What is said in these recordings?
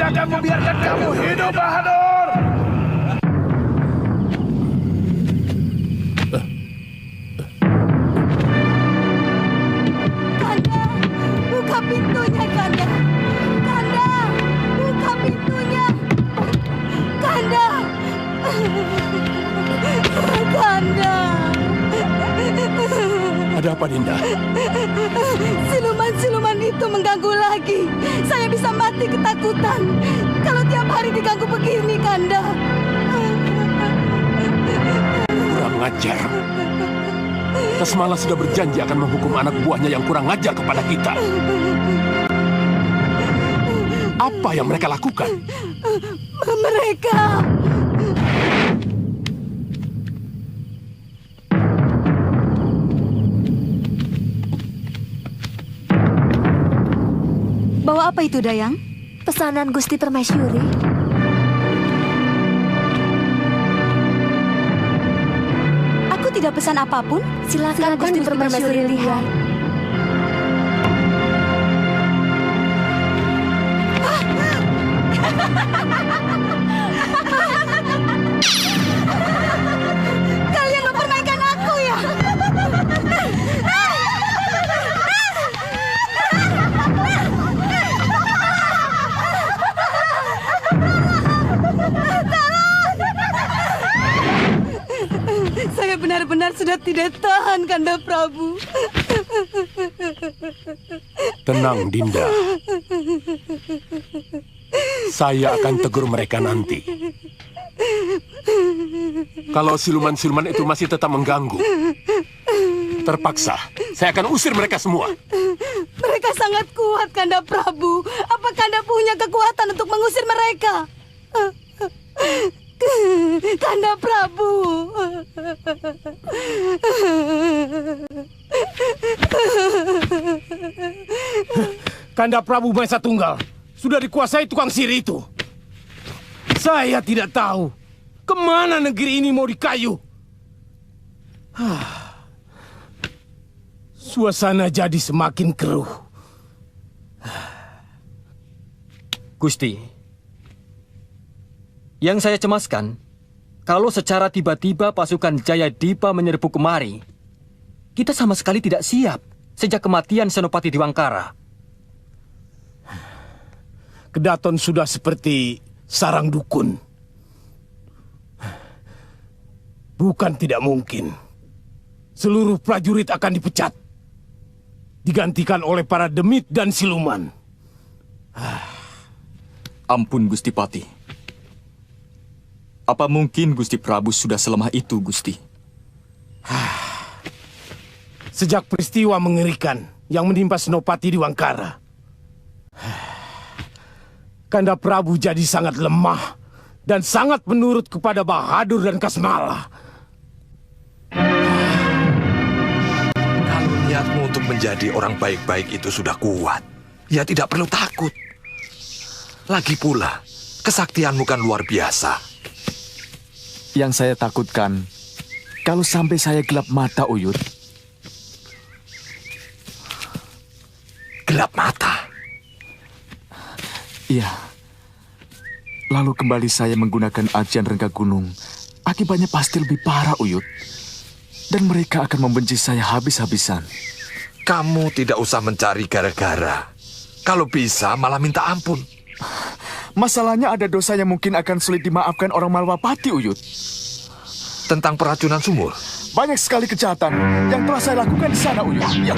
tidak akan membiarkan kamu hidup, Bahadur. Kanda, buka pintunya, Kanda. Kanda, buka pintunya. Kanda. Kanda. Ada apa, Dinda? Siluman-siluman itu mengganggu lagi. Saya bisa mati ketakutan kalau tiap hari diganggu begini, Kanda. Kurang ajar. Tasmala sudah berjanji akan menghukum anak buahnya yang kurang ajar kepada kita. Apa yang mereka lakukan? Mereka... Bawa apa itu, Dayang? Pesanan Gusti Permaisuri. Aku tidak pesan apapun. Silakan Gusti Permaisuri lihat. Kalian mempermainkan aku ya? Saya benar-benar sudah tidak tahan, Kanda Prabu. Tenang, Dinda. Saya akan tegur mereka nanti. Kalau siluman-siluman itu masih tetap mengganggu, terpaksa saya akan usir mereka semua. Mereka sangat kuat, Kanda Prabu. Apa Kanda punya kekuatan untuk mengusir mereka? Kanda Prabu. Kanda Prabu Maesa Tunggal sudah dikuasai tukang sihir itu. Saya tidak tahu kemana negeri ini mau dikayu. Suasana jadi semakin keruh. Gusti, yang saya cemaskan, kalau secara tiba-tiba pasukan Jayadipa menyerbu kemari, kita sama sekali tidak siap sejak kematian Senopati Diwangkara. Kedaton sudah seperti sarang dukun. Bukan tidak mungkin. Seluruh prajurit akan dipecat. Digantikan oleh para demit dan siluman. Ampun, Gusti Pati. Apa mungkin Gusti Prabu sudah selemah itu, Gusti? Sejak peristiwa mengerikan yang menimpa Senopati Diwangkara, Kanda Prabu jadi sangat lemah dan sangat menurut kepada Bahadur dan Kasmala. Kalau niatmu untuk menjadi orang baik-baik itu sudah kuat, ya tidak perlu takut. Lagi pula, kesaktianmu kan luar biasa. Yang saya takutkan, kalau sampai saya gelap mata, Uyut. Gelap mata? Iya. Lalu kembali saya menggunakan ajian Rengga Gunung. Akibatnya pasti lebih parah, Uyut. Dan mereka akan membenci saya habis-habisan. Kamu tidak usah mencari gara-gara. Kalau bisa, malah minta ampun. Masalahnya ada dosa yang mungkin akan sulit dimaafkan orang Malwapati, Uyut. Tentang peracunan sumur? Banyak sekali kejahatan yang telah saya lakukan di sana, Uyut. Ya.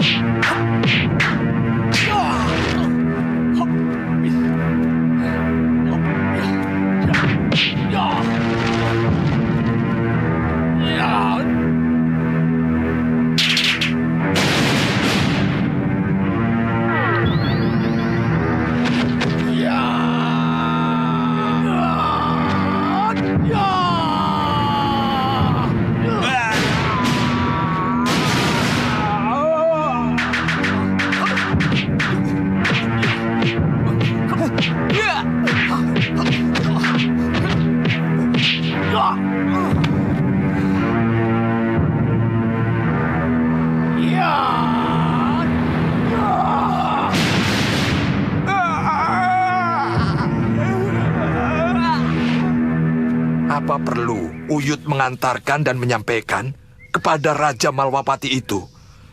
Apa perlu Uyut mengantarkan dan menyampaikan kepada Raja Malwapati itu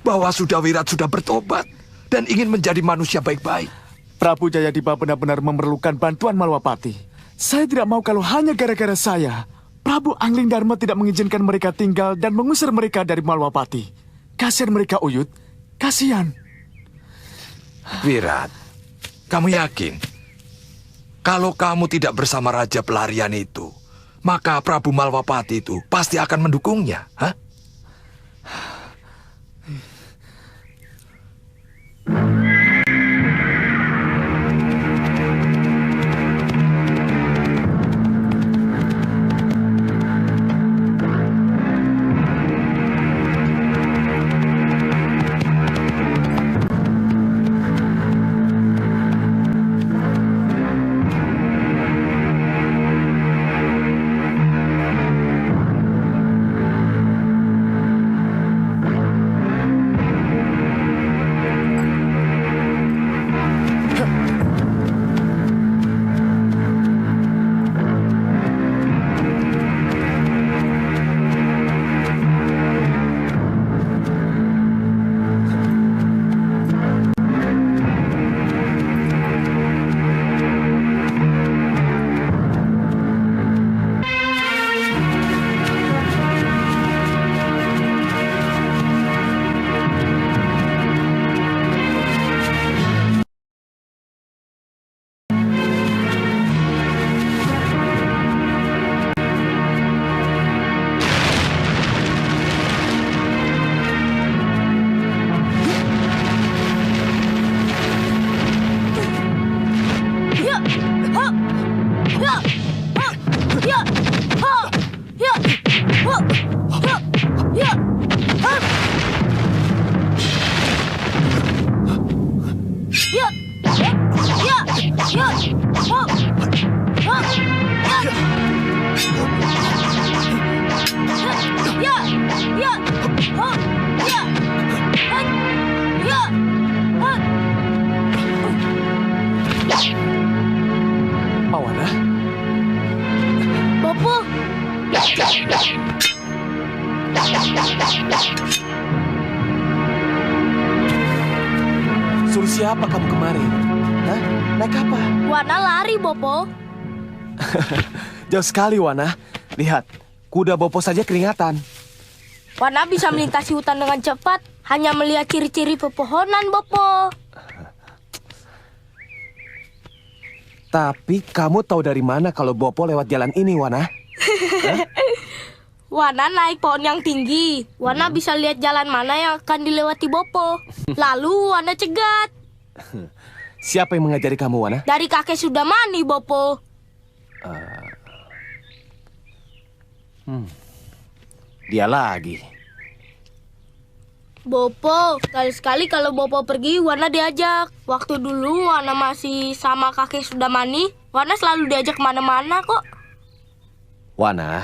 bahwa Sudawirat sudah bertobat dan ingin menjadi manusia baik-baik? Prabu Jayadipa benar-benar memerlukan bantuan Malwapati. Saya tidak mau kalau hanya gara-gara saya, Prabu Angling Dharma tidak mengizinkan mereka tinggal dan mengusir mereka dari Malwapati. Kasihan mereka, Uyut. Kasihan. Wirat, kamu yakin? Kalau kamu tidak bersama Raja Pelarian itu, maka Prabu Malwapati itu pasti akan mendukungnya, hah? Mawana, Bopo, suruh siapa kamu kemari? Hah? Naik apa? Wana lari, Bopo. Jauh sekali, Wana. Lihat, kuda Bopo saja keringatan. Wana bisa melintasi hutan dengan cepat, hanya melihat ciri-ciri pepohonan, Bopo. Tapi kamu tahu dari mana kalau Bopo lewat jalan ini, Wana? Wana naik pohon yang tinggi. Wana bisa lihat jalan mana yang akan dilewati Bopo. Lalu Wana cegat. Siapa yang mengajari kamu, Wana? Dari kakek Sudamani, Bopo. Dia lagi. Bopo, sekali-sekali kalau Bopo pergi, Wana diajak. Waktu dulu Wana masih sama kakek Sudamani, Wana selalu diajak kemana-mana kok. Wana,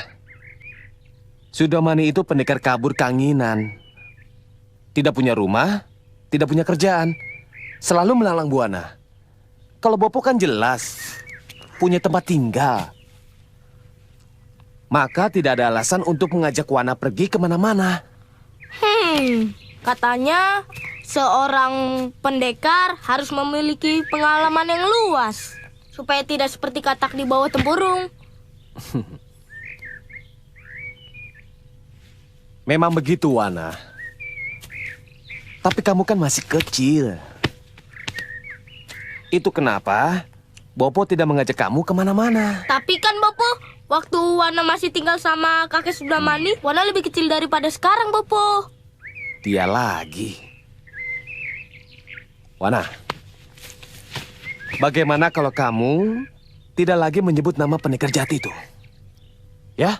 Sudamani itu pendekar kabur kanginan. Tidak punya rumah, tidak punya kerjaan. Selalu melalang buana. Kalau Bopo kan jelas, punya tempat tinggal. Maka tidak ada alasan untuk mengajak Wana pergi kemana-mana. Katanya seorang pendekar harus memiliki pengalaman yang luas. Supaya tidak seperti katak di bawah tempurung. Memang begitu, Wana. Tapi kamu kan masih kecil. Itu kenapa Bopo tidak mengajak kamu kemana-mana. Tapi kan Bopo, waktu Wana masih tinggal sama kakek Sudamani, Wana lebih kecil daripada sekarang, Bopo. Dia lagi. Wana, bagaimana kalau kamu tidak lagi menyebut nama pendekar jati itu? Ya?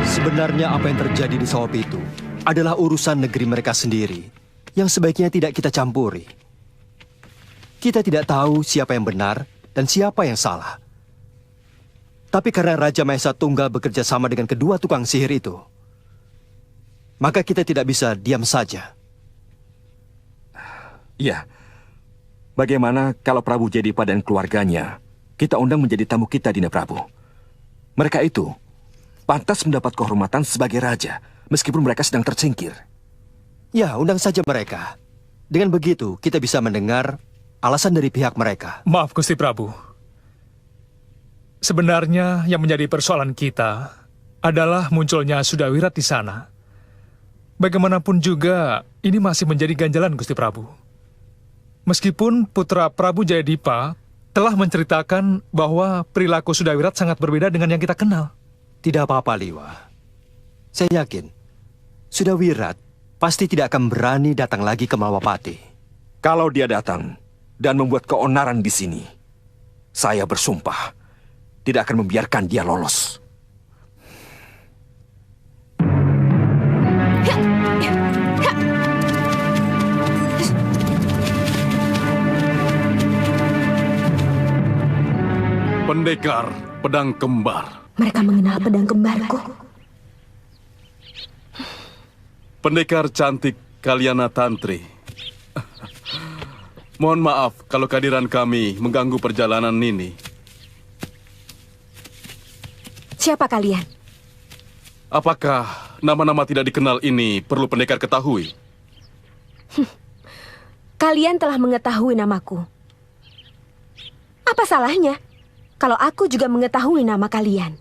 Sebenarnya apa yang terjadi di Sawap itu adalah urusan negeri mereka sendiri yang sebaiknya tidak kita campuri. Kita tidak tahu siapa yang benar dan siapa yang salah. Tapi karena Raja Mahesa Tunggal bekerja sama dengan kedua tukang sihir itu, maka kita tidak bisa diam saja. Iya, Bagaimana kalau Prabu Jedipa dan keluarganya kita undang menjadi tamu kita, Dinda Prabu? Mereka itu pantas mendapat kehormatan sebagai raja, meskipun mereka sedang tersingkir. Ya, undang saja mereka. Dengan begitu, kita bisa mendengar alasan dari pihak mereka. Maaf, Gusti Prabu. Sebenarnya yang menjadi persoalan kita adalah munculnya Sudawirat di sana. Bagaimanapun juga, ini masih menjadi ganjalan, Gusti Prabu. Meskipun putra Prabu Jayadipa telah menceritakan bahwa perilaku Sudawirat sangat berbeda dengan yang kita kenal. Tidak apa-apa, Liwa. Saya yakin, Sudawirat pasti tidak akan berani datang lagi ke Malwapati. Kalau dia datang dan membuat keonaran di sini, saya bersumpah tidak akan membiarkan dia lolos. Pendekar pedang kembar. Mereka mengenal pedang kembarku. Pendekar cantik Kalyana Tantri. Mohon maaf kalau kehadiran kami mengganggu perjalanan Nini. Siapa kalian? Apakah nama-nama tidak dikenal ini perlu pendekar ketahui? Kalian telah mengetahui namaku. Apa salahnya kalau aku juga mengetahui nama kalian?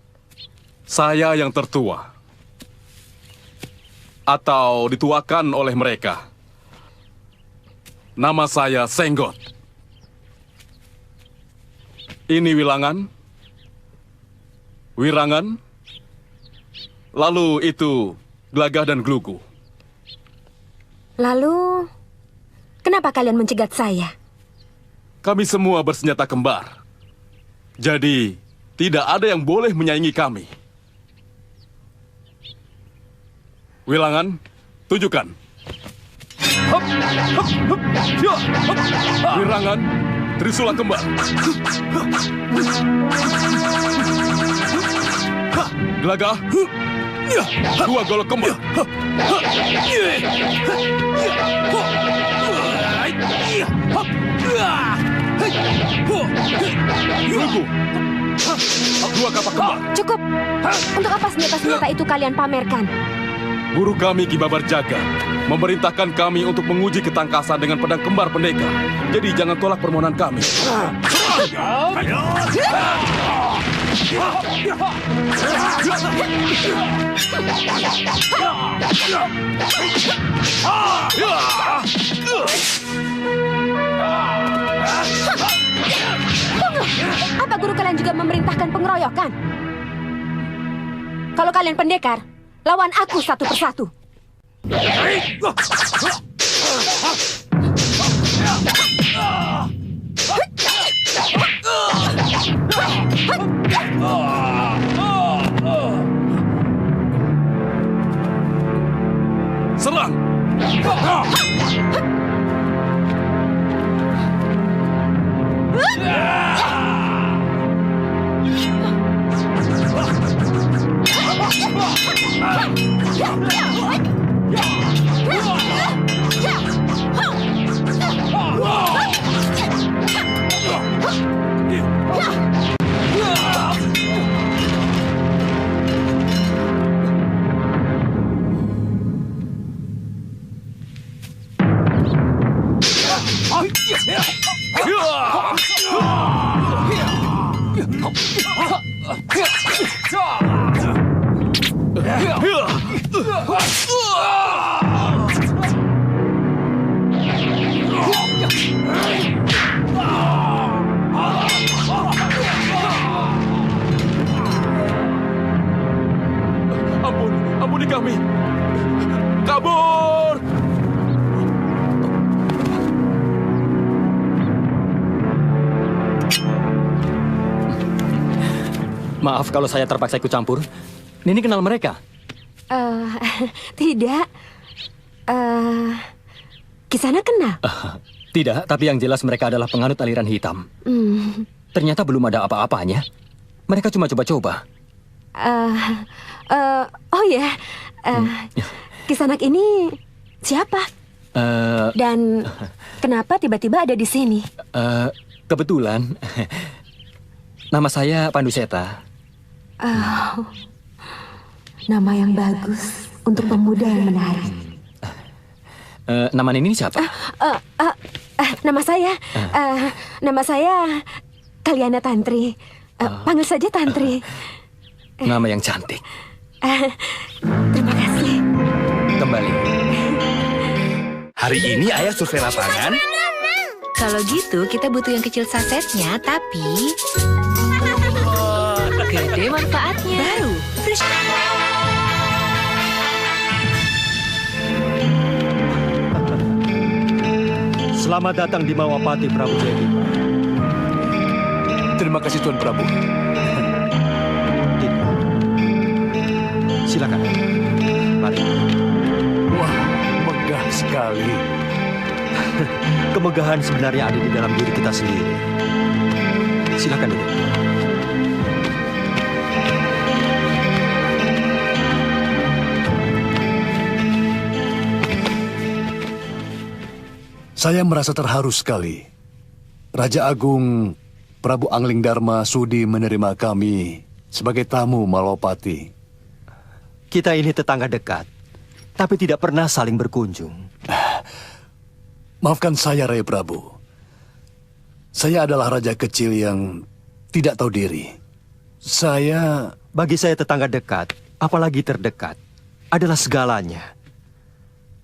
Saya yang tertua. Atau dituakan oleh mereka. Nama saya Senggot. Ini Wilangan. Wirangan. Lalu itu Glagah dan Glugu. Lalu, kenapa kalian mencegat saya? Kami semua bersenjata kembar. Jadi, tidak ada yang boleh menyaingi kami. Wilangan, tunjukkan. Wirangan, Trisula kembar. Glagah, dua golok kembar. Glugu, dua kapak kembar. Cukup. Untuk apa senjata-senjata itu kalian pamerkan? Guru kami Ki Babar Jaga memerintahkan kami untuk menguji ketangkasan dengan pedang kembar pendekar. Jadi jangan tolak permohonan kami. Apa guru kalian juga memerintahkan pengeroyokan? Kalau kalian pendekar, lawan aku satu persatu. Serang! Ampuni kami. Kabur! Maaf kalau saya terpaksa ikut campur. Nini kenal mereka? Tidak. Kisana kenal? Tidak, tapi yang jelas mereka adalah penganut aliran hitam. Ternyata belum ada apa-apanya. Mereka cuma coba-coba. Oh ya, Kisanak ini siapa? Dan kenapa tiba-tiba ada di sini? Kebetulan, nama saya Panduseta. Oh, nama yang bagus untuk pemuda yang menarik. Nama ini siapa? Nama saya Kaliana Tantri. Panggil saja Tantri. Nama yang cantik. Terima kasih. Kembali. Hari ini ayah survei lapangan. Kalau gitu kita butuh yang kecil sasetnya, tapi gede manfaatnya. Baru, fresh. Selamat datang di Mawapati, Prabu Jayadipa. Terima kasih Tuan Prabu. Silakan. Mari. Wah, megah sekali. Kemegahan sebenarnya ada di dalam diri kita sendiri. Silakan duduk. Saya merasa terharu sekali. Raja Agung Prabu Angling Dharma sudi menerima kami sebagai tamu Malwapati. Kita ini tetangga dekat, tapi tidak pernah saling berkunjung. Maafkan saya, Rai Prabu. Saya adalah raja kecil yang tidak tahu diri. Bagi saya tetangga dekat, apalagi terdekat, adalah segalanya.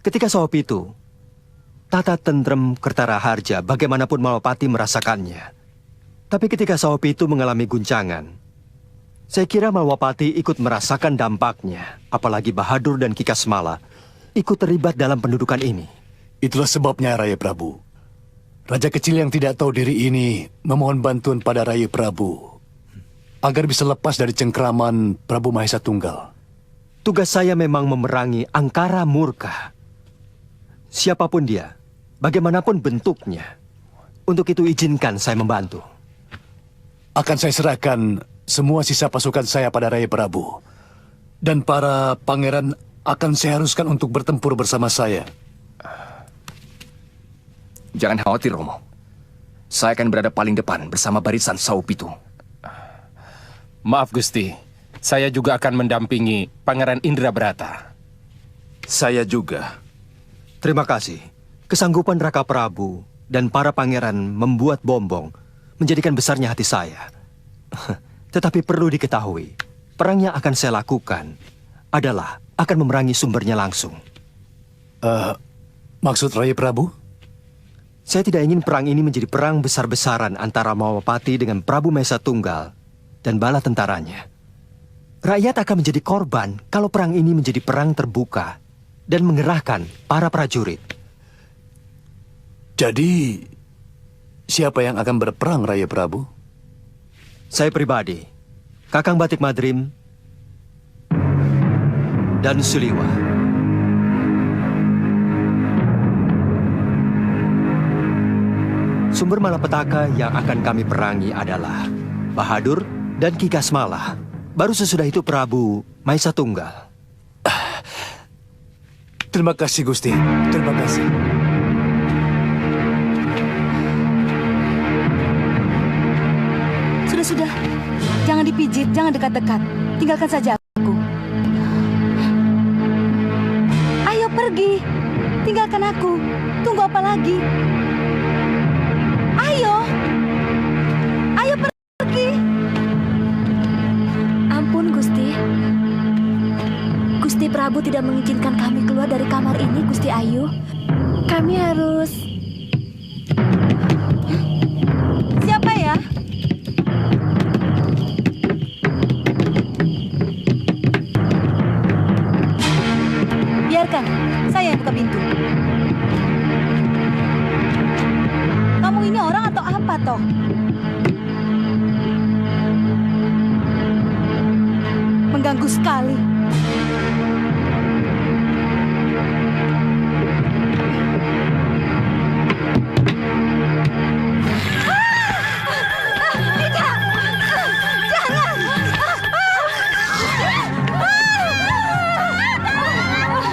Ketika Sawapitu, tata tentrem Kertaraharja, bagaimanapun Malwapati merasakannya. Tapi ketika Sawapitu mengalami guncangan, saya kira Malwapati ikut merasakan dampaknya. Apalagi Bahadur dan Kikasmala ikut terlibat dalam pendudukan ini. Itulah sebabnya, Rai Prabu. Raja kecil yang tidak tahu diri ini memohon bantuan pada Rai Prabu agar bisa lepas dari cengkraman Prabu Mahesa Tunggal. Tugas saya memang memerangi angkara murka. Siapapun dia, bagaimanapun bentuknya. Untuk itu izinkan saya membantu. Akan saya serahkan semua sisa pasukan saya pada Rai Prabu. Dan para pangeran akan saya haruskan untuk bertempur bersama saya. Jangan khawatir, Romo. Saya akan berada paling depan bersama barisan Sawapitu. Maaf, Gusti. Saya juga akan mendampingi Pangeran Indrabrata. Saya juga. Terima kasih. Kesanggupan Raka Prabu dan para pangeran membuat Bombong menjadikan besarnya hati saya. Tetapi perlu diketahui, perang yang akan saya lakukan adalah akan memerangi sumbernya langsung. Maksud Rai Prabu? Saya tidak ingin perang ini menjadi perang besar-besaran antara Mawapati dengan Prabu Mahesa Tunggal dan bala tentaranya. Rakyat akan menjadi korban kalau perang ini menjadi perang terbuka dan mengerahkan para prajurit. Jadi, siapa yang akan berperang, Rai Prabu? Saya pribadi, Kakang Batik Madrim, dan Suliwa. Sumber malapetaka yang akan kami perangi adalah Bahadur dan Kikasmala. Baru sesudah itu Prabu Mahesa Tunggal. Terima kasih, Gusti. Terima kasih. Sudah. Jangan dipijit, jangan dekat-dekat. Tinggalkan saja aku. Ayo pergi. Tinggalkan aku. Tunggu apa lagi? Ayo. Ayo pergi. Ampun, Gusti. Gusti Prabu tidak mengizinkan kami keluar dari kamar ini, Gusti Ayu. Kami harus... Siapa ya? Biarkan, saya yang buka pintu. Kamu ini orang atau apa, toh? Mengganggu sekali.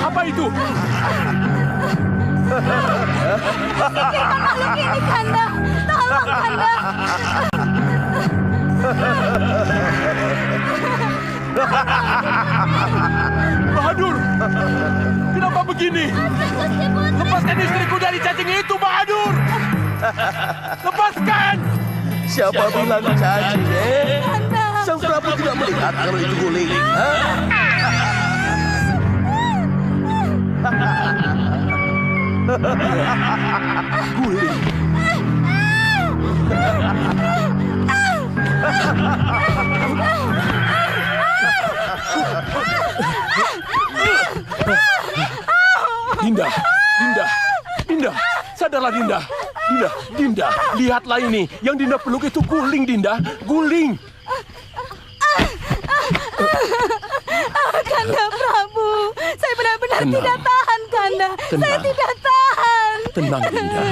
Apa itu? begini, Kanda. Tolong, Kanda. Bahadur, kenapa begini? Lepaskan istriku dari cacing itu, Bahadur. Lepaskan. Siapa bilang cacing, Sang Prabu tidak melihat kalau itu guling. Guling. Dinda, sadarlah Dinda. Dinda, lihatlah ini. Yang Dinda peluk itu guling, Dinda. Guling. Kanda Prabu, saya benar-benar tidak tahan, Kanda. Saya tidak tahan. Tenang, Dinda.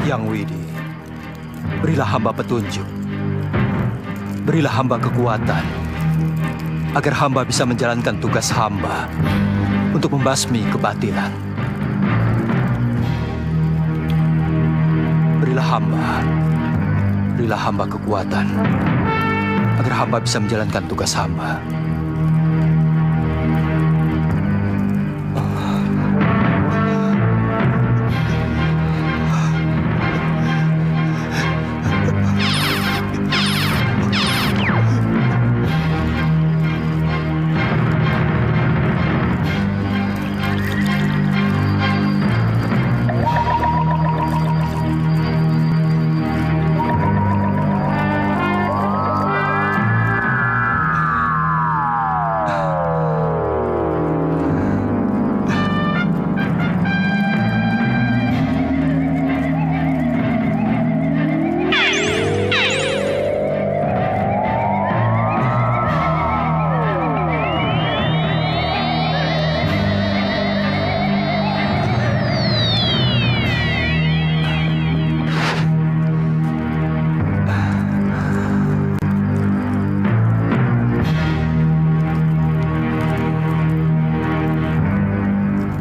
Yang Widi, berilah hamba petunjuk. Berilah hamba kekuatan, agar hamba bisa menjalankan tugas hamba untuk membasmi kebatilan. Berilah hamba kekuatan, agar hamba bisa menjalankan tugas hamba.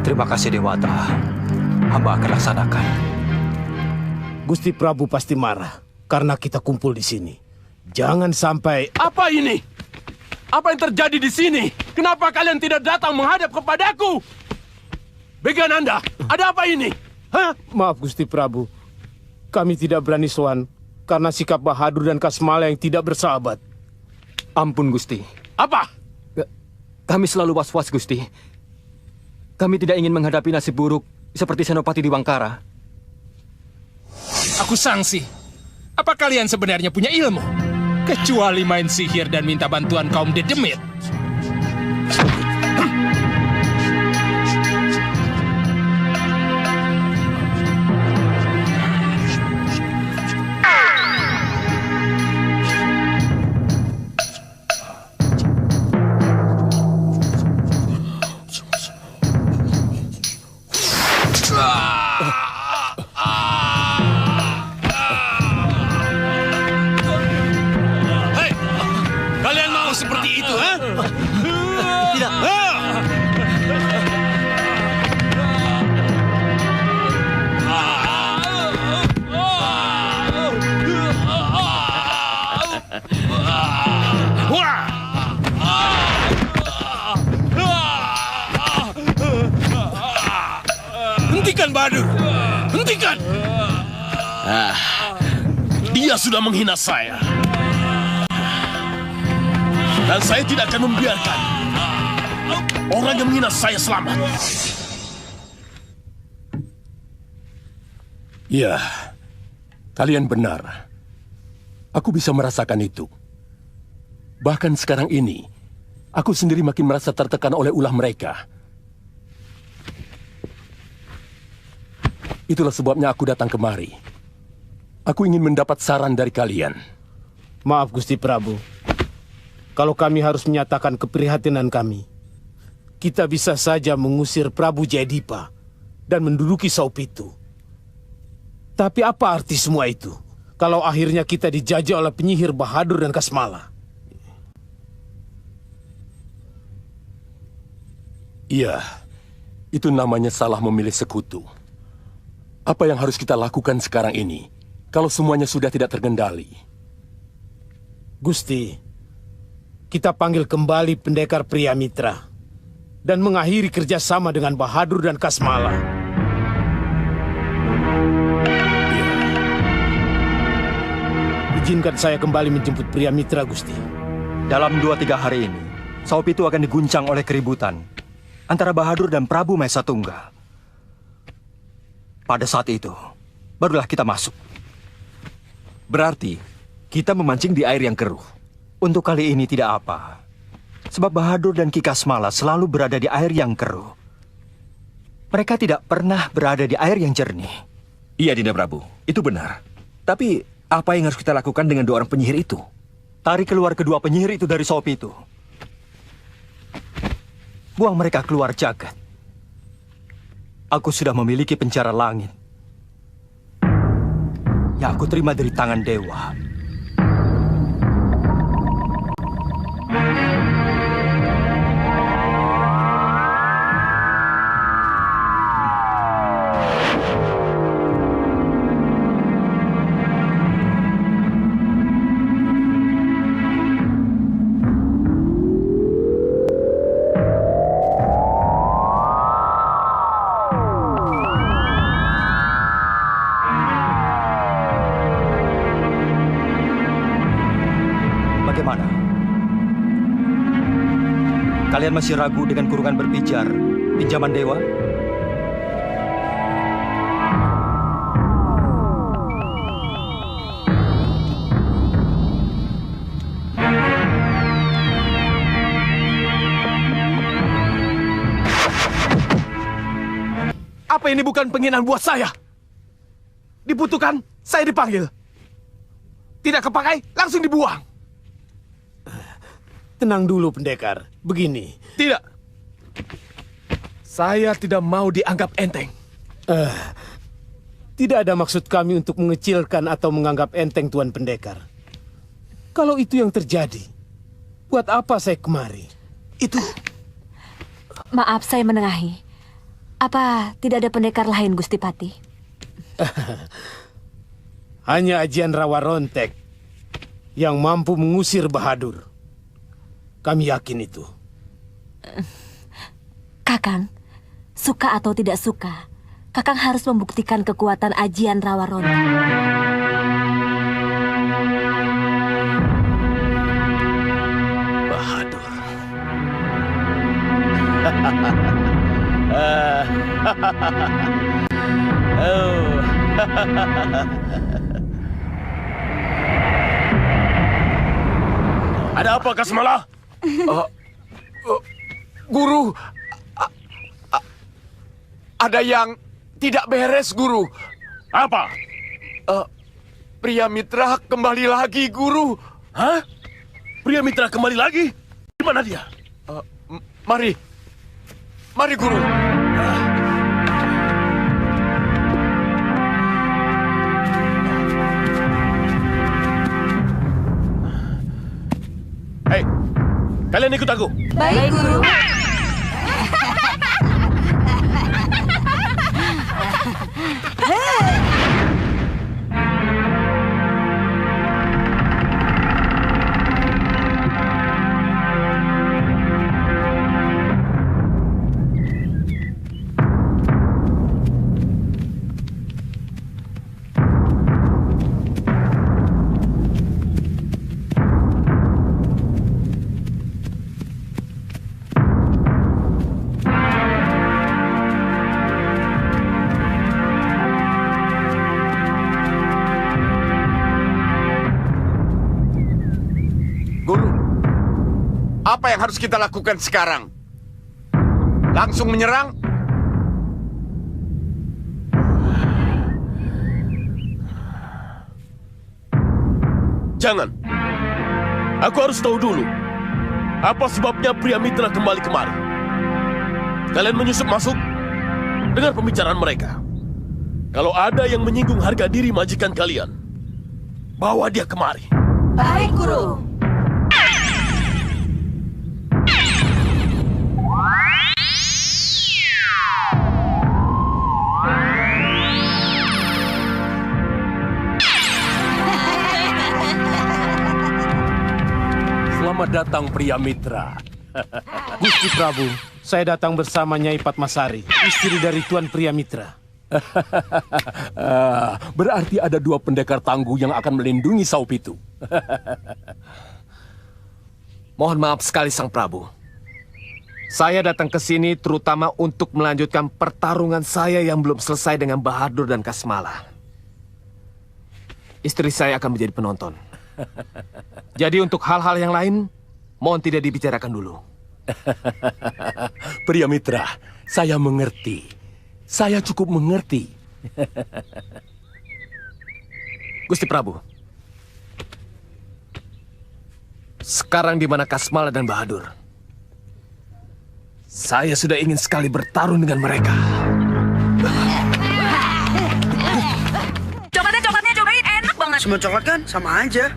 Terima kasih Dewata. Hamba akan laksanakan. Gusti Prabu pasti marah karena kita kumpul di sini. Jangan sampai... Apa ini? Apa yang terjadi di sini? Kenapa kalian tidak datang menghadap kepadaku? Begananda, ada apa ini? Hah? Maaf Gusti Prabu. Kami tidak berani sowan karena sikap Bahadur dan Kasmala yang tidak bersahabat. Ampun Gusti. Apa? Kami selalu was-was Gusti. Kami tidak ingin menghadapi nasib buruk seperti Senopati Diwangkara. Aku sangsi. Apa kalian sebenarnya punya ilmu? Kecuali main sihir dan minta bantuan kaum dedemit. Hentikan Bahadur! Hentikan! Dia sudah menghina saya. Dan saya tidak akan membiarkan orang yang menghina saya selamat. Ya, kalian benar. Aku bisa merasakan itu. Bahkan sekarang ini, aku sendiri makin merasa tertekan oleh ulah mereka. Itulah sebabnya aku datang kemari. Aku ingin mendapat saran dari kalian. Maaf Gusti Prabu. Kalau kami harus menyatakan keprihatinan kami, kita bisa saja mengusir Prabu Jayadipa dan menduduki Saupitu. Tapi apa arti semua itu kalau akhirnya kita dijajah oleh penyihir Bahadur dan Kasmala? Iya, itu namanya salah memilih sekutu. Apa yang harus kita lakukan sekarang ini kalau semuanya sudah tidak terkendali? Gusti, kita panggil kembali pendekar Priamitra dan mengakhiri kerjasama dengan Bahadur dan Kasmala. Izinkan saya kembali menjemput Priamitra, Gusti. Dalam 2-3 hari ini, Saupitu akan diguncang oleh keributan antara Bahadur dan Prabu Mahesa Tunggal. Pada saat itu, barulah kita masuk. Berarti, kita memancing di air yang keruh. Untuk kali ini tidak apa. Sebab Bahadur dan Ki Kasmala selalu berada di air yang keruh. Mereka tidak pernah berada di air yang jernih. Iya, Dinda Prabu. Itu benar. Tapi, apa yang harus kita lakukan dengan 2 orang penyihir itu? Tarik keluar kedua penyihir itu dari Saupitu. Buang mereka keluar jagat. Aku sudah memiliki penjara langit yang aku terima dari tangan dewa. Kalian masih ragu dengan kurungan berpijar, pinjaman dewa? Apa ini bukan penghinaan buat saya? Dibutuhkan, saya dipanggil. Tidak kepakai, langsung dibuang. Tenang dulu, pendekar. Begini. Tidak. Saya tidak mau dianggap enteng. Tidak ada maksud kami untuk mengecilkan atau menganggap enteng Tuan Pendekar. Kalau itu yang terjadi, buat apa saya kemari? Itu... Maaf, saya menengahi. Apa tidak ada pendekar lain, Gusti Patih? Hanya Ajian Rawa Rontek yang mampu mengusir Bahadur. Kami yakin itu. Kakang, suka atau tidak suka, Kakang harus membuktikan kekuatan Ajian Rawa Rontek. Bahadur. Ada apa, Kasmala? Guru, ada yang tidak beres, Guru. Apa? Priamitra kembali lagi, Guru. Hah? Priamitra kembali lagi? Di mana dia? Mari. Mari, Guru. Hei, kalian ikut aku. Baik, Guru. Apa yang harus kita lakukan sekarang? Langsung menyerang? Jangan. Aku harus tahu dulu. Apa sebabnya Priamitra kembali kemari? Kalian menyusup masuk dengar pembicaraan mereka. Kalau ada yang menyinggung harga diri majikan kalian, bawa dia kemari. Baik, Guru. Selamat datang pria mitra. Gusti Prabu, saya datang bersama Nyai Padmasari, istri dari Tuan Pria Mitra. Berarti ada 2 pendekar tangguh yang akan melindungi Saupitu. Mohon maaf sekali Sang Prabu. Saya datang ke sini terutama untuk melanjutkan pertarungan saya yang belum selesai dengan Bahadur dan Kasmala. Istri saya akan menjadi penonton. Jadi untuk hal-hal yang lain, mohon tidak dibicarakan dulu. Pria mitra, saya mengerti. Saya cukup mengerti. Gusti Prabu, sekarang di mana Kasmala dan Bahadur? Saya sudah ingin sekali bertarung dengan mereka. Coklatnya cobain, enak banget. Semua coklat kan sama aja.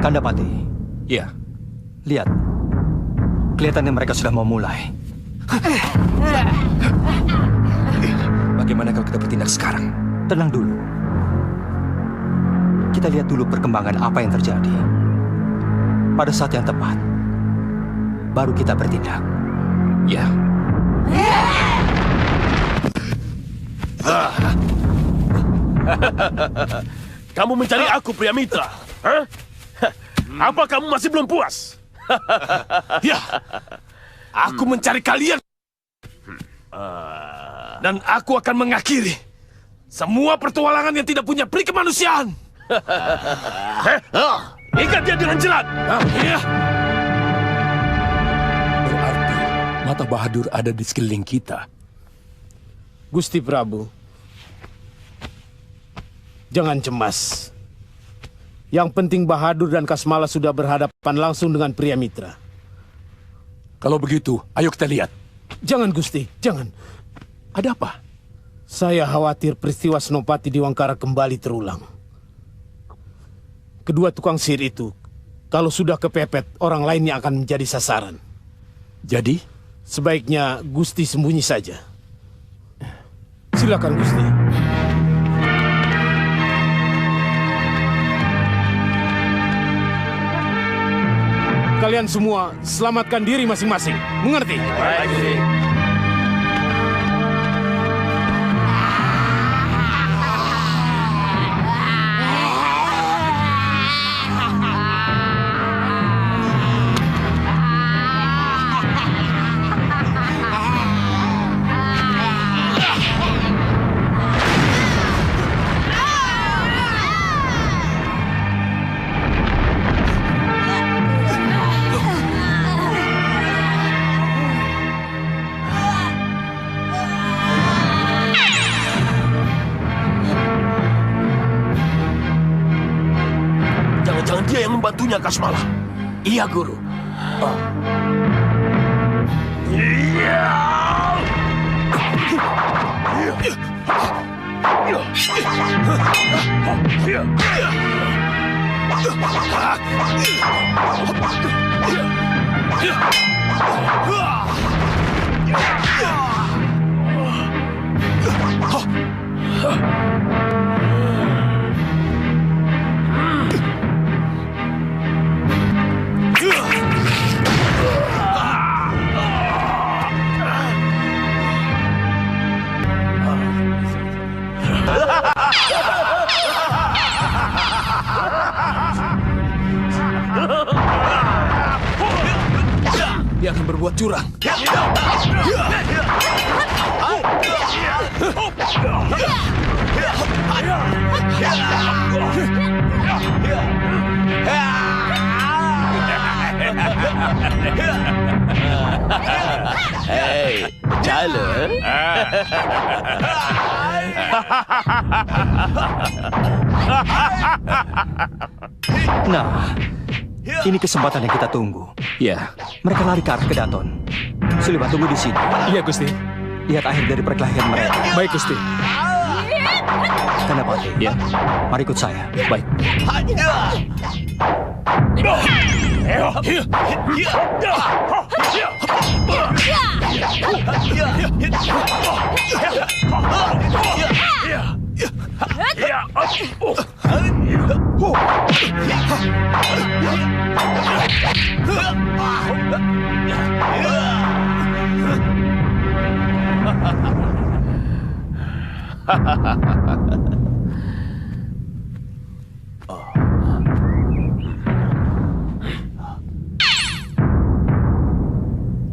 Kandapati. Ya. Lihat. Kelihatannya mereka sudah mau mulai. Bagaimana kalau kita bertindak sekarang? Tenang dulu. Kita lihat dulu perkembangan apa yang terjadi. Pada saat yang tepat, baru kita bertindak. Ya. Kamu mencari aku, pria mitra? Hah? Apa kamu masih belum puas? Ya, aku mencari kalian. Dan aku akan mengakhiri semua pertualangan yang tidak punya peri kemanusiaan. Ikat dia dengan jerat. Berarti mata Bahadur ada di sekeliling kita. Gusti Prabu, jangan cemas. Yang penting Bahadur dan Kasmala sudah berhadapan langsung dengan Pria Mitra. Kalau begitu, ayo kita lihat. Jangan, Gusti, jangan. Ada apa? Saya khawatir peristiwa Senopati di Wangkara kembali terulang. Kedua tukang sihir itu, kalau sudah kepepet, orang lainnya akan menjadi sasaran. Jadi? Sebaiknya Gusti sembunyi saja. Silakan, Gusti. Kalian semua selamatkan diri masing-masing. Mengerti? Baik, Gusti. Jangan-jangan dia yang membantunya, Kasmala. Iya, Guru. Dia akan berbuat curang. Hei, jalan. Nah, Ini kesempatan yang kita tunggu. Ya. Mereka lari ke arah Kedaton. Sulima, tunggu di sini. Iya, Gusti. Lihat akhir dari perkelahian mereka. Baik, Gusti. Kanapati. Ya. Mari ikut saya. Baik.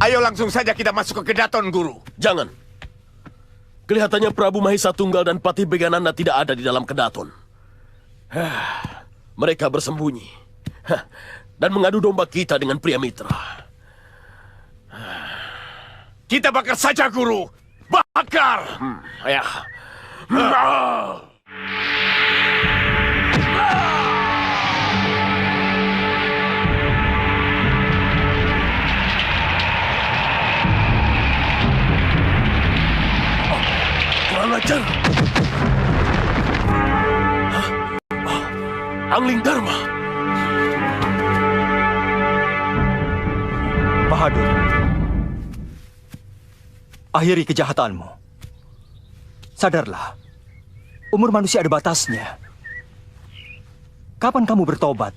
Ayo langsung saja kita masuk ke Kedaton, Guru. Jangan. Kelihatannya Prabu Mahesa Tunggal dan Patih Begananda tidak ada di dalam Kedaton. Mereka bersembunyi dan mengadu domba kita dengan pria mitra. Kita bakar saja, Guru. Bakar! Ya. Kurang ajar. Angling Dharma. Bahadur, akhiri kejahatanmu. Sadarlah, umur manusia ada batasnya. Kapan kamu bertobat?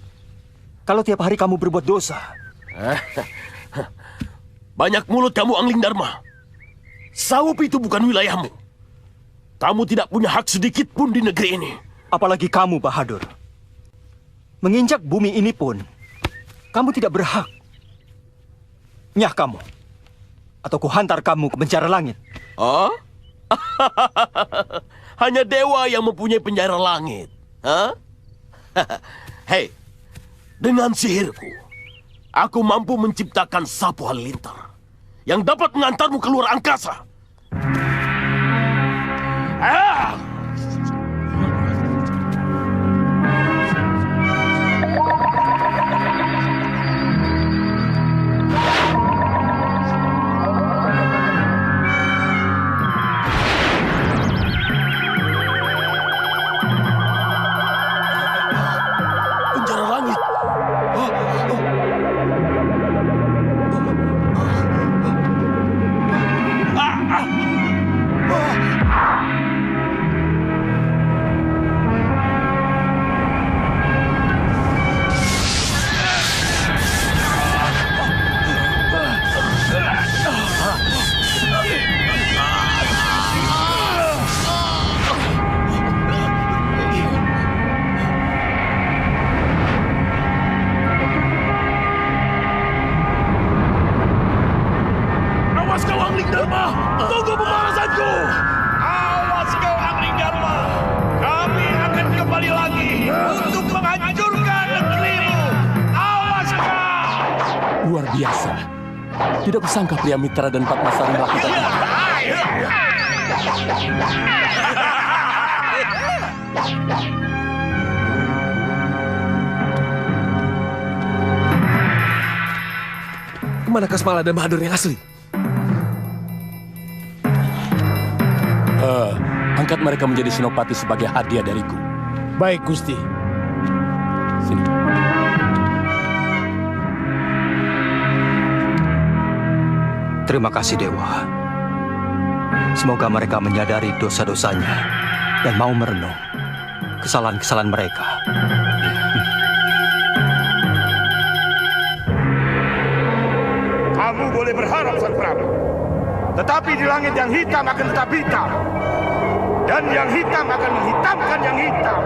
Kalau tiap hari kamu berbuat dosa. Banyak mulut kamu, Angling Dharma. Sawup itu bukan wilayahmu. Kamu tidak punya hak sedikit pun di negeri ini. Apalagi kamu, Bahadur. Menginjak bumi ini pun, kamu tidak berhak. Nyah kamu. Atau kuhantar kamu ke penjara langit. Oh? Hanya dewa yang mempunyai penjara langit. Hei, dengan sihirku, aku mampu menciptakan sapu halilintar yang dapat mengantarmu keluar angkasa. Penjara langit. Awas kau, Angling Dharma! Tunggu pembalasanku! Awas kau, Angling Dharma! Kami akan kembali lagi untuk menghancurkan negerimu! Awas kau! Luar biasa. Tidak kusangka pria mitra dan Padmasari melakukan ini. Kemanakah Semala dan Bahadur yang asli? Angkat mereka menjadi senopati sebagai hadiah dariku. Baik, Gusti. Sini. Terima kasih, Dewa. Semoga mereka menyadari dosa-dosanya dan mau merenung kesalahan-kesalahan mereka. Kamu boleh berharap, Sang Prabu. Tetapi di langit yang hitam akan tetap hitam. Dan yang hitam akan menghitamkan yang hitam.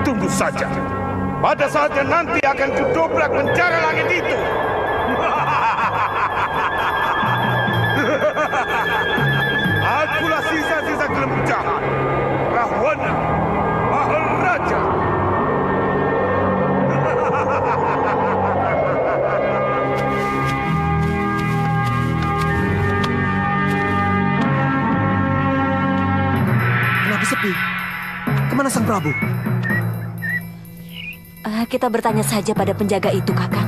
Tunggu saja. Pada saatnya nanti akan kudobrak penjara langit itu. Akulah sisa-sisa gelembung jahat. Rahwana, Maharaja. Kenapa sepi? Kemana Sang Prabu? kita bertanya saja pada penjaga itu, Kakang.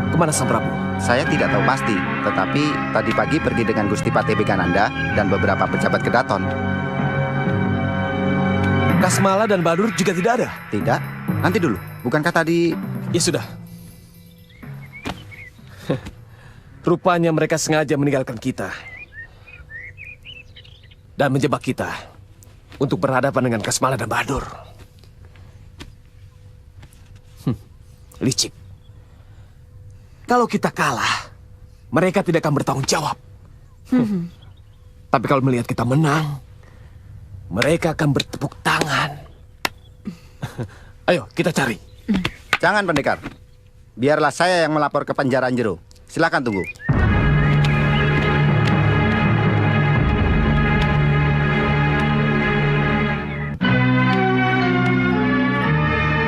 Kemana Sang Prabu? Saya tidak tahu pasti, tetapi tadi pagi pergi dengan Gusti Patih Bekananda dan beberapa pejabat Kedaton. Kasmala dan Bahadur juga tidak ada? Tidak. Nanti dulu. Bukankah tadi... Ya sudah. Rupanya mereka sengaja meninggalkan kita. Dan menjebak kita untuk berhadapan dengan Kasmala dan Bahadur. Licik. Kalau kita kalah, mereka tidak akan bertanggung jawab. Tapi kalau melihat kita menang, mereka akan bertepuk tangan. Ayo, kita cari. Jangan, Pendekar. Biarlah saya yang melapor ke Penjaraan Jero. Silakan tunggu.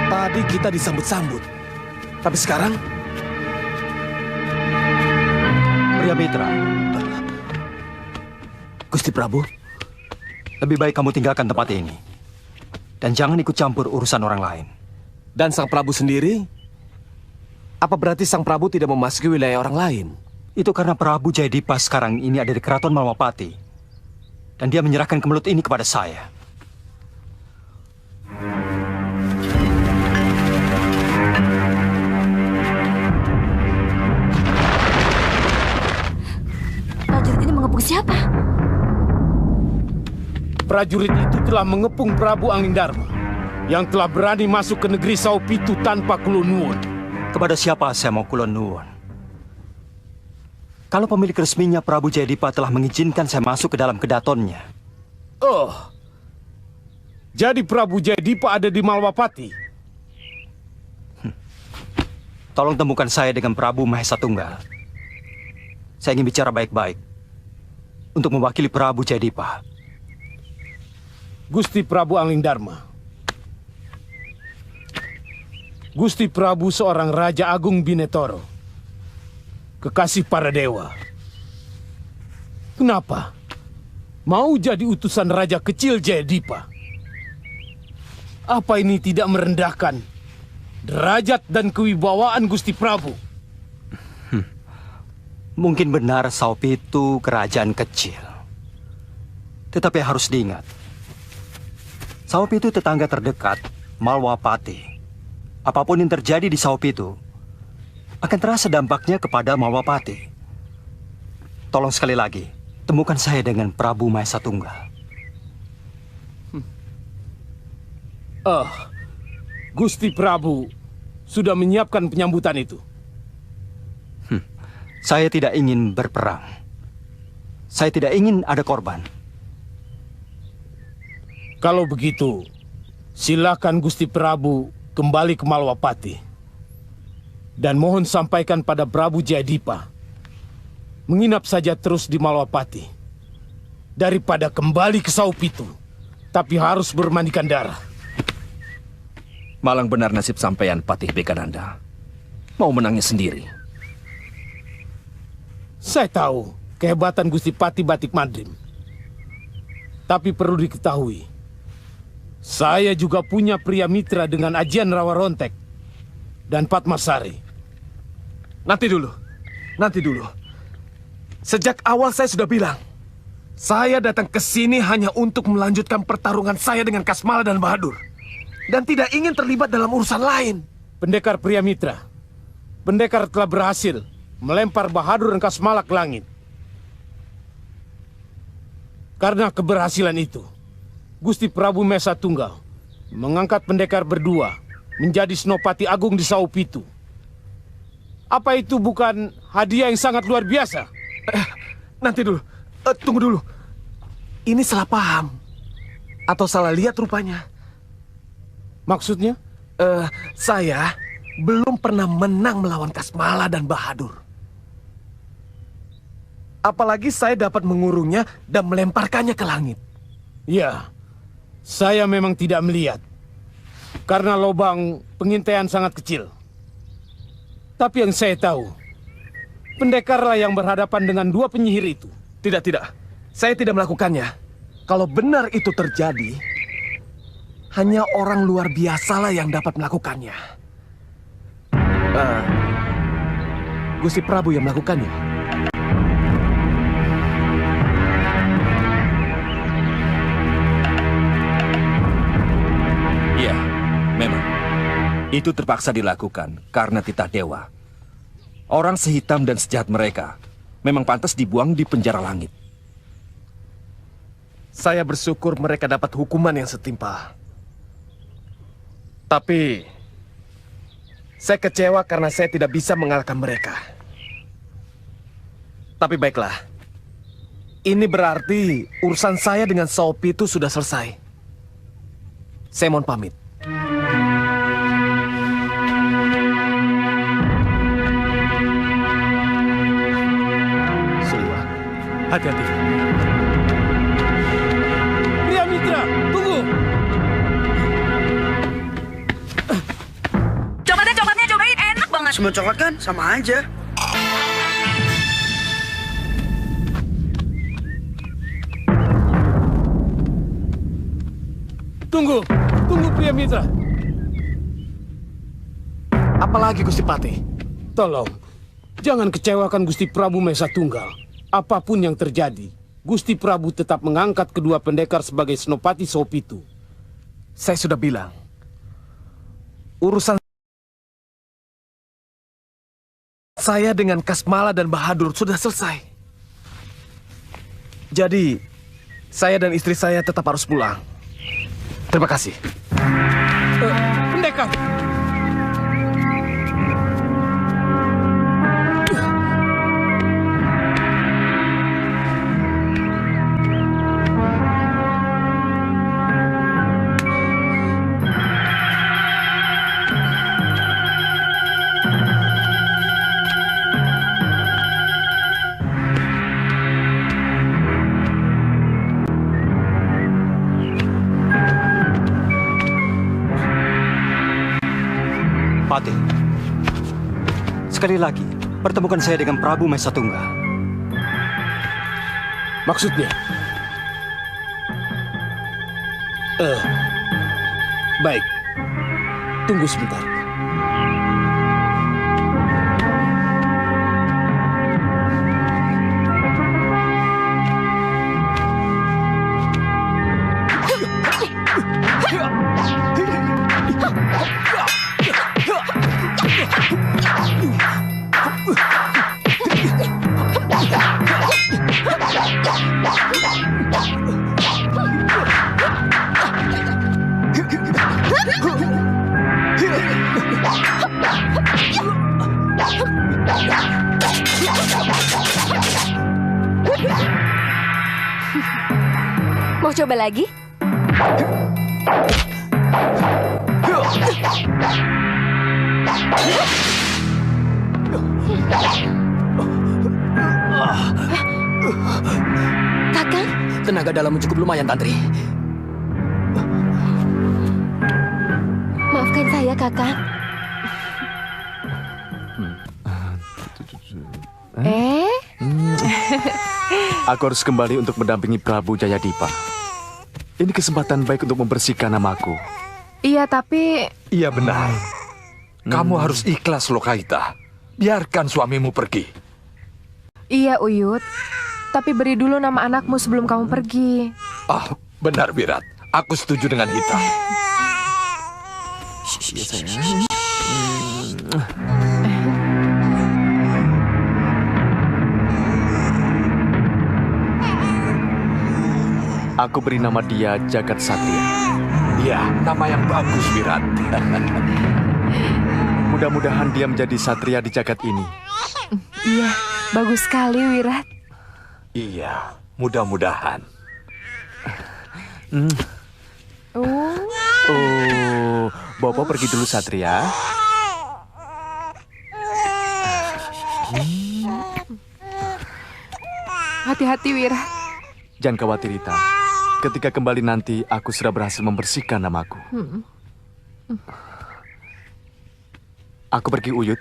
Tadi kita disambut-sambut. Tapi sekarang... Priamitra. Gusti Prabu, lebih baik kamu tinggalkan tempat ini. Dan jangan ikut campur urusan orang lain. Dan Sang Prabu sendiri? Apa berarti Sang Prabu tidak memasuki wilayah orang lain? Itu karena Prabu Jayadipa sekarang ini ada di Keraton Malwapati. Dan dia menyerahkan kemelut ini kepada saya. Prajurit ini mengepung siapa? Prajurit itu telah mengepung Prabu Anglingdarma yang telah berani masuk ke negeri Saupitu tanpa kulon nuwun. Kepada siapa saya mau kulon nuwun? Kalau pemilik resminya Prabu Jayadipa telah mengizinkan saya masuk ke dalam kedatonnya. Oh, jadi Prabu Jayadipa ada di Malwapati? Tolong temukan saya dengan Prabu Mahesa Tunggal. Saya ingin bicara baik-baik untuk mewakili Prabu Jayadipa. Gusti Prabu Anglingdarma. Gusti Prabu seorang Raja Agung Binetoro. Kekasih para dewa. Kenapa? Mau jadi utusan Raja Kecil Jayadipa? Apa ini tidak merendahkan derajat dan kewibawaan Gusti Prabu? Mungkin benar Saupitu kerajaan kecil. Tetapi harus diingat, Saupitu tetangga terdekat Malwapati. Apapun yang terjadi di Saupitu akan terasa dampaknya kepada Malwapati. Tolong sekali lagi, temukan saya dengan Prabu Mahesa Tunggal. Gusti Prabu sudah menyiapkan penyambutan itu. Saya tidak ingin berperang. Saya tidak ingin ada korban. Kalau begitu, silakan Gusti Prabu kembali ke Malwapati. Dan mohon sampaikan pada Prabu Jayadipa, menginap saja terus di Malwapati. Daripada kembali ke Saupitu, tapi harus bermandikan darah. Malang benar nasib sampean Patih Bekananda. Mau menangnya sendiri. Saya tahu kehebatan Gusti Patih Batik Madrim. Tapi perlu diketahui, saya juga punya pria mitra dengan Ajian Rawa Rontek dan Patmasari. Nanti dulu. Sejak awal saya sudah bilang, saya datang ke sini hanya untuk melanjutkan pertarungan saya dengan Kasmala dan Bahadur. Dan tidak ingin terlibat dalam urusan lain. Pendekar pria mitra, pendekar telah berhasil melempar Bahadur dan Kasmala ke langit. Karena keberhasilan itu, Gusti Prabu Mahesa Tunggal mengangkat pendekar berdua menjadi Senopati Agung di Saupitu. Apa itu bukan hadiah yang sangat luar biasa? Nanti dulu, tunggu dulu. Ini salah paham. Atau salah lihat rupanya. Maksudnya? Saya belum pernah menang melawan Kasmala dan Bahadur. Apalagi saya dapat mengurungnya dan melemparkannya ke langit. Ya, saya memang tidak melihat. Karena lubang pengintaian sangat kecil. Tapi yang saya tahu, pendekarlah yang berhadapan dengan dua penyihir itu. Tidak. Saya tidak melakukannya. Kalau benar itu terjadi, hanya orang luar biasalah yang dapat melakukannya. Gusti Prabu yang melakukannya. Iya, memang. Itu terpaksa dilakukan karena titah dewa. Orang sehitam dan sejahat mereka memang pantas dibuang di penjara langit. Saya bersyukur mereka dapat hukuman yang setimpal. Tapi saya kecewa karena saya tidak bisa mengalahkan mereka. Tapi baiklah. Ini berarti urusan saya dengan Sopi itu sudah selesai. Saya mohon pamit. Siliwangi, hati-hati. Pria Mitra, tunggu! Coklatnya cobain, enak banget. Semua coklat kan? Sama aja. Tunggu Pria Mitra. Apalagi Gusti Patih? Tolong, jangan kecewakan Gusti Prabu Mahesa Tunggal. Apapun yang terjadi, Gusti Prabu tetap mengangkat kedua pendekar sebagai Senopati Sopitu. Saya sudah bilang, urusan saya dengan Kasmala dan Bahadur sudah selesai. Jadi, saya dan istri saya tetap harus pulang. Terima kasih. Pendekar! Patih, sekali lagi, pertemukan saya dengan Prabu Mahesa Tunggal. Maksudnya? Baik. Tunggu sebentar. Mau coba lagi? Kakang? Tenaga dalammu cukup lumayan, Tantri. Maafkan saya, Kakang. Aku harus kembali untuk mendampingi Prabu Jayadipa. Ini kesempatan baik untuk membersihkan namaku. Iya, tapi... Iya benar. Kamu harus ikhlas, Lokaita. Biarkan suamimu pergi. Iya, Uyut. Tapi beri dulu nama anakmu sebelum kamu pergi. Ah, benar, Wirat. Aku setuju dengan Hita. Iya, sayang. Aku beri nama dia Jagat Satria. Ya, nama yang bagus, Wirat. Mudah-mudahan dia menjadi satria di jagat ini. Iya, bagus sekali, Wirat. Iya, mudah-mudahan. Bobo pergi dulu, Satria. Hati-hati, Wirat. Jangan khawatir, Rita. Ketika kembali nanti, aku sudah berhasil membersihkan namaku. Aku pergi, Uyut.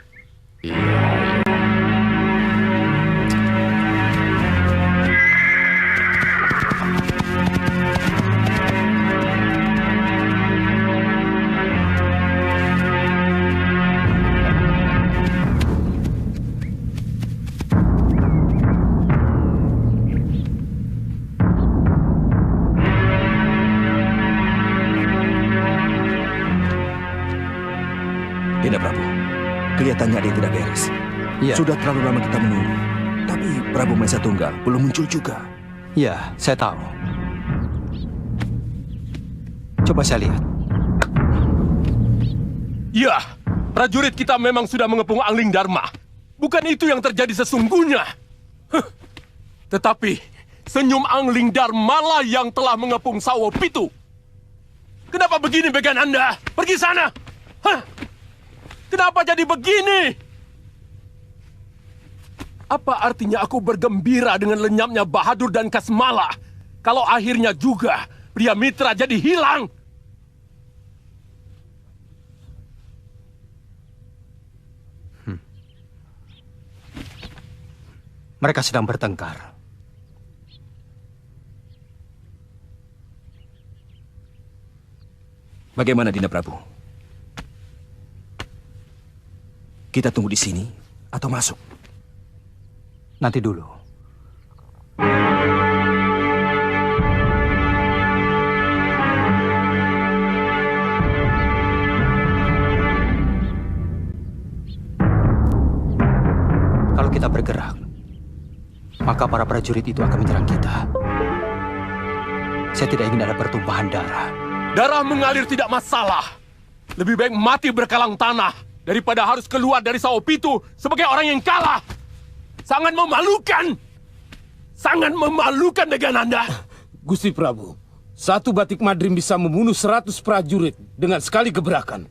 Dinda Prabu, kelihatannya ada yang tidak beres. Iya. Sudah terlalu lama kita menunggu. Tapi Prabu Mahesa Tunggal belum muncul juga. Ya, saya tahu. Coba saya lihat. Ya, prajurit kita memang sudah mengepung Angling Dharma. Bukan itu yang terjadi sesungguhnya. Tetapi, senyum Angling Dharma lah yang telah mengepung Sawo Pitu. Kenapa begini, Begananda? Pergi sana! Hah? Kenapa jadi begini? Apa artinya aku bergembira dengan lenyapnya Bahadur dan Kasmala, kalau akhirnya juga pria mitra jadi hilang? Mereka sedang bertengkar. Bagaimana, Dinda Prabu? Kita tunggu di sini atau masuk? Nanti dulu. Kalau kita bergerak, maka para prajurit itu akan menyerang kita. Saya tidak ingin ada pertumpahan darah. Darah mengalir tidak masalah. Lebih baik mati berkalang tanah daripada harus keluar dari Sawo Pitu sebagai orang yang kalah. Sangat memalukan. Sangat memalukan, Degananda. Gusti Prabu, satu batik madrim bisa membunuh 100 prajurit dengan sekali gebrakan.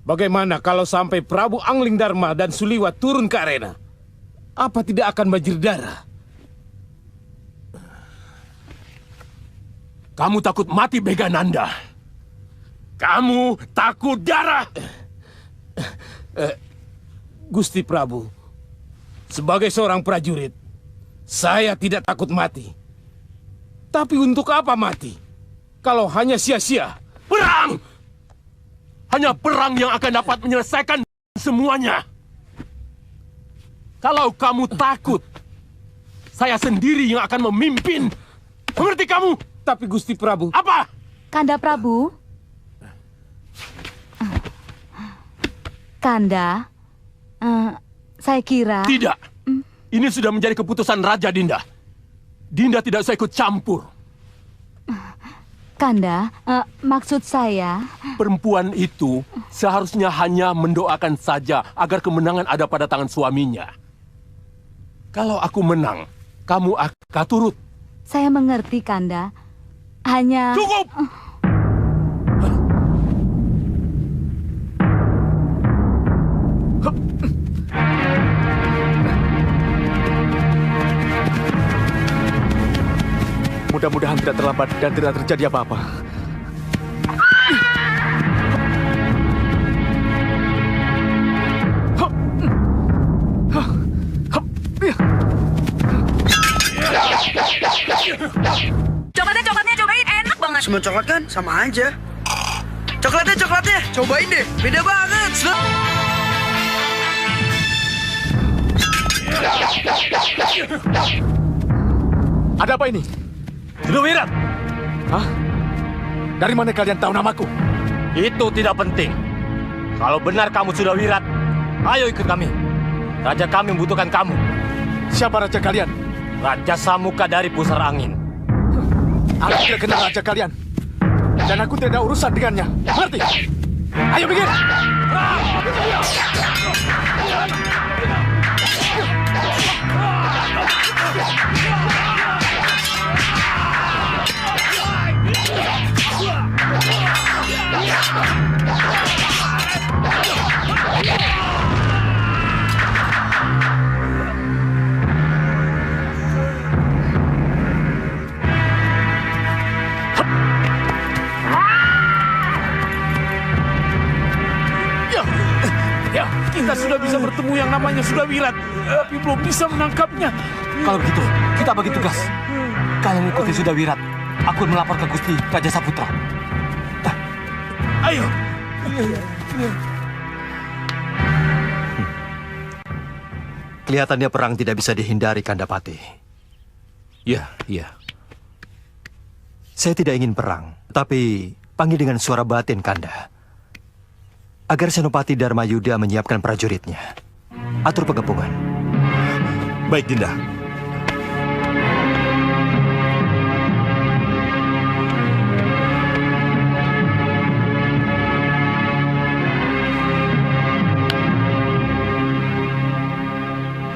Bagaimana kalau sampai Prabu Angling Dharma dan Suliwa turun ke arena? Apa tidak akan banjir darah? Kamu takut mati, Begananda. Kamu takut darah. Gusti Prabu, sebagai seorang prajurit, saya tidak takut mati. Tapi untuk apa mati? Kalau hanya sia-sia. Perang! Hanya perang yang akan dapat menyelesaikan semuanya. Kalau kamu takut, saya sendiri yang akan memimpin. Mengerti kamu? Tapi Gusti Prabu... Apa? Kanda Prabu? Kanda, saya kira... Tidak. Ini sudah menjadi keputusan Raja, Dinda. Dinda tidak usah ikut campur. Kanda, maksud saya... Perempuan itu seharusnya hanya mendoakan saja agar kemenangan ada pada tangan suaminya. Kalau aku menang, kamu akan turut. Saya mengerti, Kanda. Hanya... Cukup! Mudah-mudahan tidak terlambat dan tidak terjadi apa-apa. Coklatnya cobain, enak banget. Semua coklat kan sama aja. Coklatnya, cobain deh, beda banget. Ada apa ini? Sudah Wirat. Hah? Dari mana kalian tahu namaku? Itu tidak penting. Kalau benar kamu sudah Wirat, ayo ikut kami. Raja kami membutuhkan kamu. Siapa raja kalian? Raja Samuka dari Pusar Angin. Aku tidak kenal raja kalian. Dan aku tidak ada urusan dengannya. Mengerti? Ayo begini. Ya, kita sudah bisa bertemu yang namanya Sudawirat, tapi belum bisa menangkapnya. Kalau begitu, kita bagi tugas. Kalian mengikuti Sudawirat. Aku melapor ke Gusti Raja Saputra. Ayo. Kelihatannya perang tidak bisa dihindari, Kandapati. Ya. Saya tidak ingin perang, tapi panggil dengan suara batin, Kanda. agar Senopati Dharmayuda menyiapkan prajuritnya. Atur pengepungan. Baik, Dinda.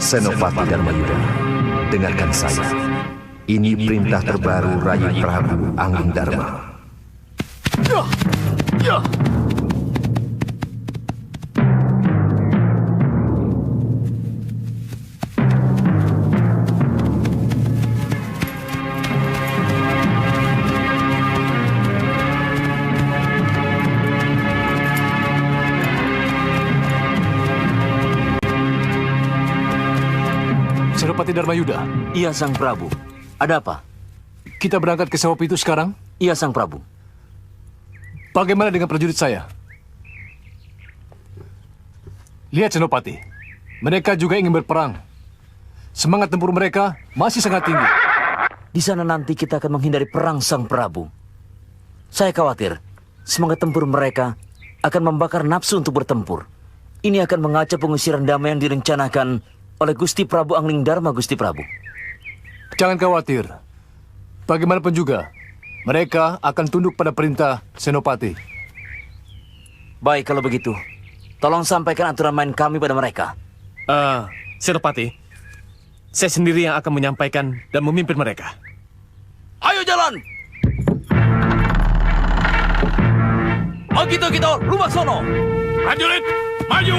Senopati Dharmayuda, dengarkan saya. Ini perintah terbaru Rayi Prabu Anglingdarma. Senopati Dharmayuda. Iya, Sang Prabu. Ada apa? Kita berangkat ke Sawopitu sekarang? Iya, Sang Prabu. Bagaimana dengan prajurit saya? Lihat, Senopati. Mereka juga ingin berperang. Semangat tempur mereka masih sangat tinggi. Di sana nanti kita akan menghindari perang, Sang Prabu. Saya khawatir semangat tempur mereka akan membakar nafsu untuk bertempur. Ini akan mengacau pengusiran damai yang direncanakan oleh Gusti Prabu Anglingdarma, Gusti Prabu. Jangan khawatir. Bagaimanapun juga, mereka akan tunduk pada perintah Senopati. Baik kalau begitu. Tolong sampaikan aturan main kami pada mereka. Senopati, saya sendiri yang akan menyampaikan dan memimpin mereka. Ayo jalan! Oh gitu, lumak sono! Prajurit, maju!